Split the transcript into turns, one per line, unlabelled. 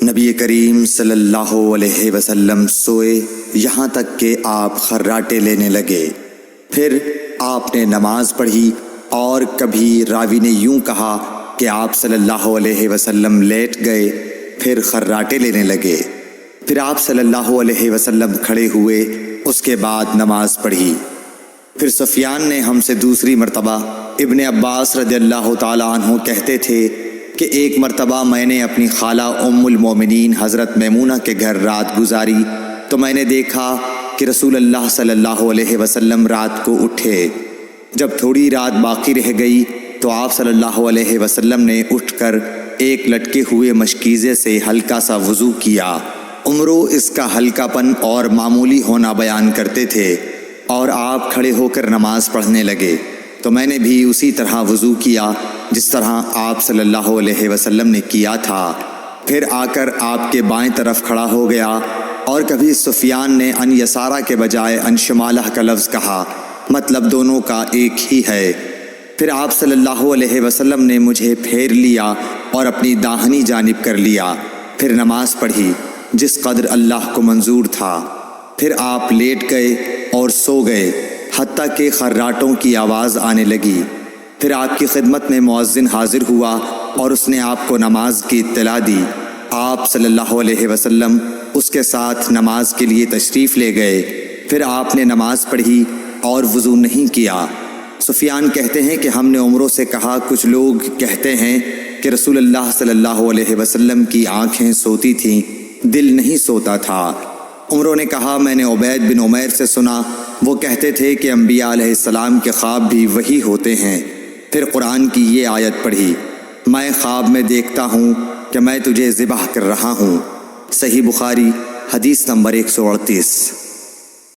نبی کریم صلی اللہ علیہ وسلم سوئے یہاں تک کہ آپ خراٹے لینے لگے۔ پھر آپ نے نماز پڑھی، اور کبھی راوی نے یوں کہا کہ آپ صلی اللہ علیہ وسلم لیٹ گئے، پھر خراٹے لینے لگے۔ پھر آپ صلی اللہ علیہ وسلم کھڑے ہوئے، اس کے بعد نماز پڑھی۔ پھر سفیان نے ہم سے دوسری مرتبہ، ابن عباس رضی اللہ تعالیٰ عنہ کہتے تھے کہ ایک مرتبہ میں نے اپنی خالہ ام المومنین حضرت میمونہ کے گھر رات گزاری تو میں نے دیکھا کہ رسول اللہ صلی اللہ علیہ وسلم رات کو اٹھے۔ جب تھوڑی رات باقی رہ گئی تو آپ صلی اللہ علیہ وسلم نے اٹھ کر ایک لٹکے ہوئے مشکیزے سے ہلکا سا وضو کیا۔ عمرو اس کا ہلکا پن اور معمولی ہونا بیان کرتے تھے، اور آپ کھڑے ہو کر نماز پڑھنے لگے تو میں نے بھی اسی طرح وضو کیا جس طرح آپ صلی اللہ علیہ وسلم نے کیا تھا۔ پھر آ کر آپ کے بائیں طرف کھڑا ہو گیا، اور کبھی سفیان نے ان یسارہ کے بجائے ان شمالہ کا لفظ کہا، مطلب دونوں کا ایک ہی ہے۔ پھر آپ صلی اللہ علیہ وسلم نے مجھے پھیر لیا اور اپنی داہنی جانب کر لیا، پھر نماز پڑھی جس قدر اللہ کو منظور تھا۔ پھر آپ لیٹ گئے اور سو گئے حتیٰ کہ خراٹوں کی آواز آنے لگی۔ پھر آپ کی خدمت میں مؤذن حاضر ہوا اور اس نے آپ کو نماز کی اطلاع دی۔ آپ صلی اللہ علیہ وسلم اس کے ساتھ نماز کے لیے تشریف لے گئے۔ پھر آپ نے نماز پڑھی اور وضو نہیں کیا۔ سفیان کہتے ہیں کہ ہم نے عمرو سے کہا، کچھ لوگ کہتے ہیں کہ رسول اللہ صلی اللہ علیہ وسلم کی آنکھیں سوتی تھیں، دل نہیں سوتا تھا۔ عمرو نے کہا، میں نے عبید بن عمیر سے سنا، وہ کہتے تھے کہ انبیاء علیہ السلام کے خواب بھی وہی ہوتے ہیں۔ پھر قرآن کی یہ آیت پڑھی، میں خواب میں دیکھتا ہوں کہ میں تجھے ذبح کر رہا ہوں۔ صحیح بخاری حدیث نمبر 138۔